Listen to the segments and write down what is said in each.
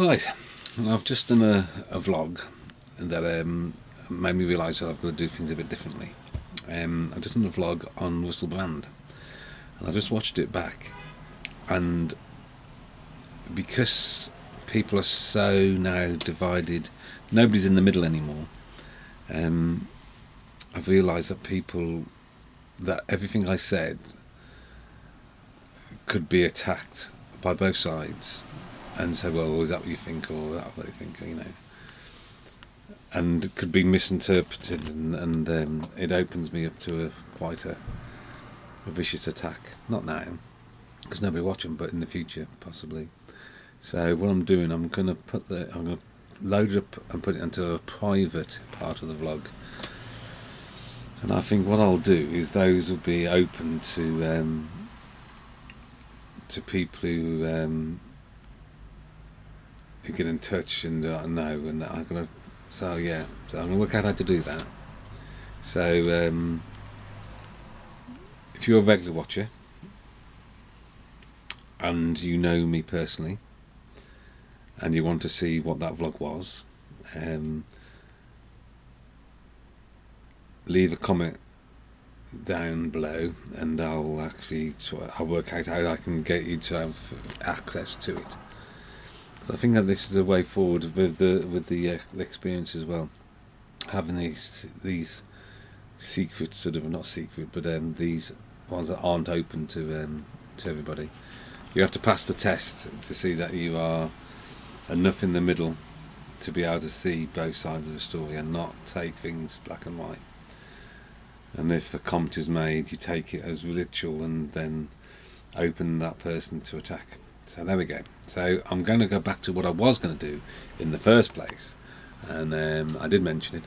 Right, I've just done a vlog that made me realise that I've got to do things a bit differently. I've just done a vlog on Russel Brand, and I just watched it back, and because people are so now divided, nobody's in the middle anymore. I've realised that everything I said could be attacked by both sides, and say, well, is that what you think, or is that what you think, and it could be misinterpreted, and it opens me up to quite a vicious attack. Not now, because nobody watching, but in the future, possibly. So what I'm doing, I'm going to load it up and put it into a private part of the vlog. And I think what I'll do is those will be open to people who get in touch and know, and I'm gonna. So I'm gonna work out how to do that. So if you're a regular watcher and you know me personally, and you want to see what that vlog was, leave a comment down below, and I'll work out how I can get you to have access to it. Because I think that this is a way forward with the experience as well. Having these secrets, sort of not secret, but these ones that aren't open to everybody. You have to pass the test to see that you are enough in the middle to be able to see both sides of the story and not take things black and white. And if a comment is made, you take it as ritual and then open that person to attack. So there we go. So I'm going to go back to what I was going to do in the first place, and I did mention it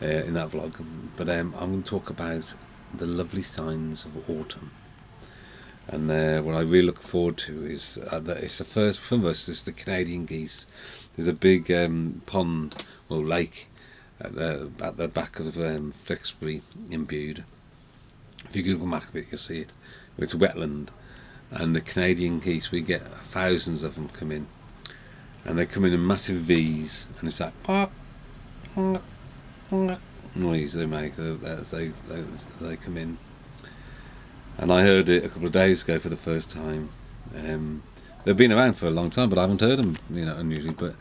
in that vlog, but I'm going to talk about the lovely signs of autumn. And what I really look forward to is that it's the first from us. It's the Canadian geese. There's a big pond, well, lake at the back of Flexbury in Bude. If you Google map it, you'll see it. It's a wetland, and the Canadian geese, we get thousands of them come in, and they come in massive V's, and it's that pop noise they make as they come in. And I heard it a couple of days ago for the first time. They've been around for a long time, but I haven't heard them, unusually. But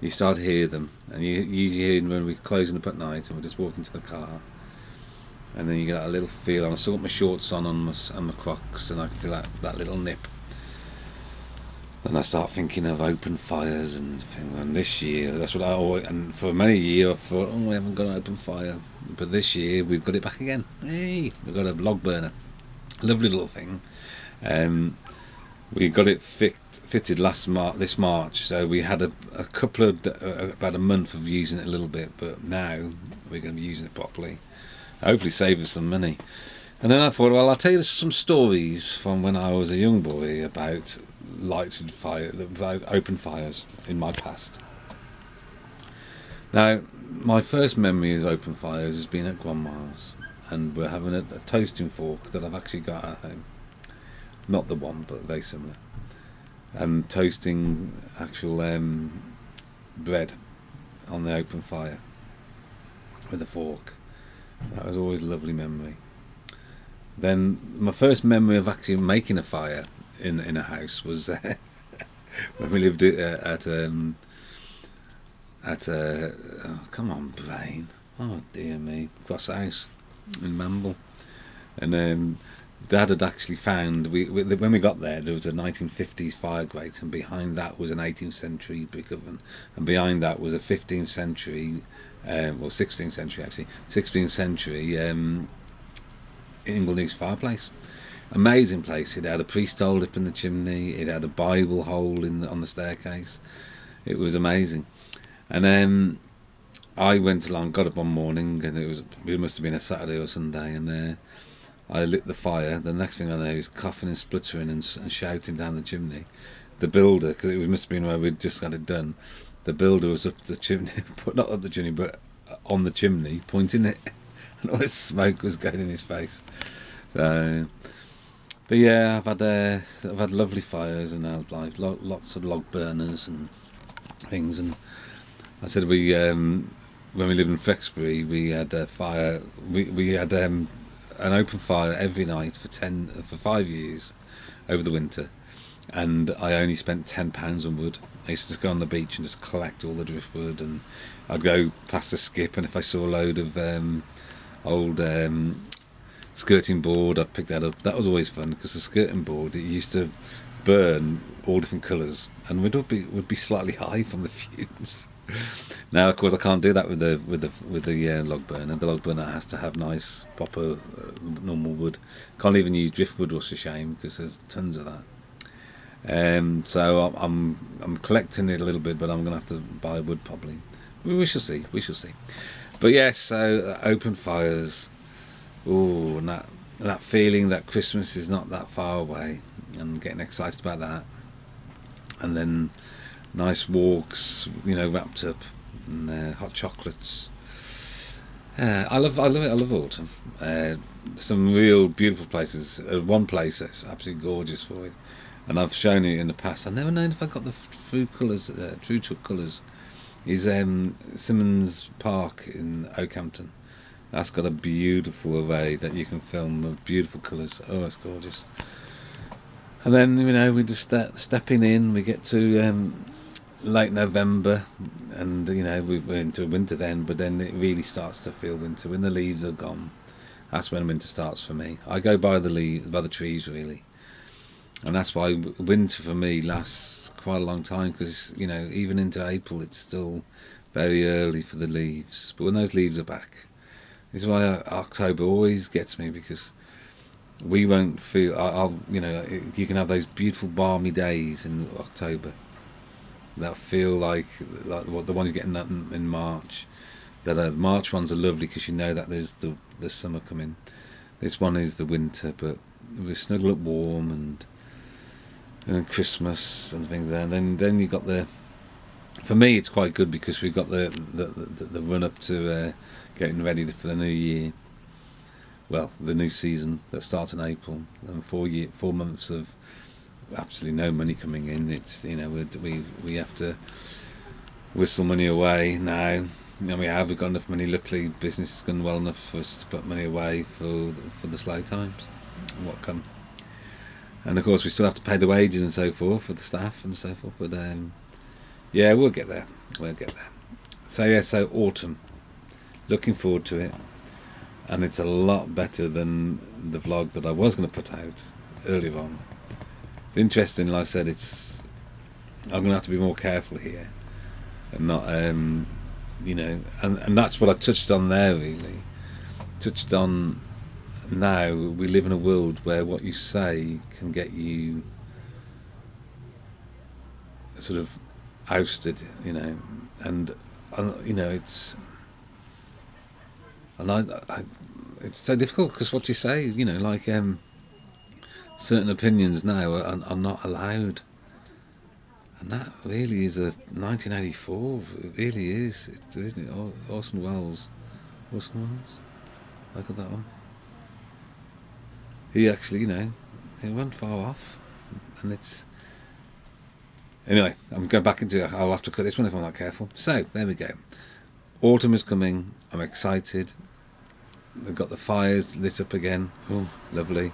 you start to hear them, and you usually hear them when we're closing up at night and we're just walking to the car. And then you get that little feel, and I still got my shorts on and my Crocs, and I can feel that little nip. Then I start thinking of open fires and this year, that's what I always, and for many years I thought, we haven't got an open fire. But this year we've got it back again. Hey, we've got a log burner. Lovely little thing. We got it fitted this March, so we had a couple of about a month of using it a little bit, but now we're going to be using it properly. Hopefully save us some money. And then I thought, well, I'll tell you some stories from when I was a young boy about about open fires in my past. Now, my first memory of open fires has been at Grandma's, and we're having a toasting fork that I've actually got at home. Not the one, but very similar. And toasting actual bread on the open fire with a fork. That was always a lovely memory. Then my first memory of actually making a fire in a house was when we lived come on, brain. Oh dear me, Cross House in Mamble. And Dad had actually found, when we got there was a 1950s fire grate, and behind that was an 18th century brick oven, and behind that was a 15th century, 16th century actually, 16th century Inglenews fireplace. Amazing place. It had a priest hole up in the chimney. It had a Bible hole on the staircase. It was amazing. And then I went along, got up one morning, and it must have been a Saturday or Sunday, and I lit the fire. The next thing I know is coughing and spluttering and shouting down the chimney. The builder, because it must have been where we'd just got it done, the builder was up the chimney, not up the chimney, but on the chimney, pointing it, and all the smoke was going in his face. So, but yeah, I've had lovely fires in our life, lots of log burners, and things. And I said when we lived in Frexbury, we had a fire. We had an open fire every night for 5 years over the winter, and I only spent £10 on wood. I used to just go on the beach and just collect all the driftwood, and I'd go past a skip, and if I saw a load of old skirting board, I'd pick that up. That was always fun because the skirting board, it used to burn all different colours, and would be slightly high from the fumes. Now, of course, I can't do that with the log burner. The log burner has to have nice proper normal wood. Can't even use driftwood, what's a shame, because there's tons of that. So I'm collecting it a little bit, but I'm going to have to buy wood probably. We shall see. But yes, so open fires. Oh, and that feeling that Christmas is not that far away, and getting excited about that. And then nice walks, wrapped up, and hot chocolates. I love it. I love autumn. Some real beautiful places. One place that's absolutely gorgeous for it, and I've shown you in the past. I've never known if I got the true colours. Is Simmons Park in Oakhampton. That's got a beautiful array that you can film of beautiful colours. Oh, it's gorgeous. And then we just start stepping in. We get to late November, and we're into winter then. But then it really starts to feel winter when the leaves are gone. That's when winter starts for me. I go by the trees really, and that's why winter for me lasts quite a long time, because even into April it's still very early for the leaves. But when those leaves are back, this is why October always gets me, because we won't feel. You can have those beautiful balmy days in October that feel like what the ones you're getting in March. That March ones are lovely because that there's the summer coming. This one is the winter, but we snuggle up warm and Christmas and things there. And then you got for me it's quite good because we've got the run up to getting ready for the new year. Well, the new season that starts in April, and 4 months of absolutely no money coming in. It's we have to whistle money away now. We've got enough money. Luckily, business has gone well enough for us to put money away for the slow times and what come. And of course, we still have to pay the wages and so forth for the staff and so forth. But we'll get there. So autumn. Looking forward to it. And it's a lot better than the vlog that I was going to put out earlier on. It's interesting, like I said, I'm going to have to be more careful here, and not, and that's what I touched on there, really. Touched on now, we live in a world where what you say can get you sort of ousted, and it's... And it's so difficult because what you say, certain opinions now are not allowed. And that really is a 1984. It really is. Isn't it? Orson Welles. Look at that one. He actually, he went far off. And it's... Anyway, I'm going back into it. I'll have to cut this one if I'm not careful. So, there we go. Autumn is coming. I'm excited. They've got the fires lit up again. Oh, lovely.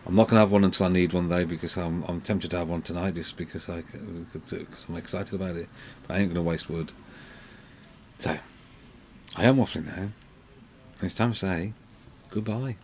I'm not going to have one until I need one though, because I'm tempted to have one tonight just because I'm excited about it. But I ain't going to waste wood. So, I am waffling now. It's time to say goodbye.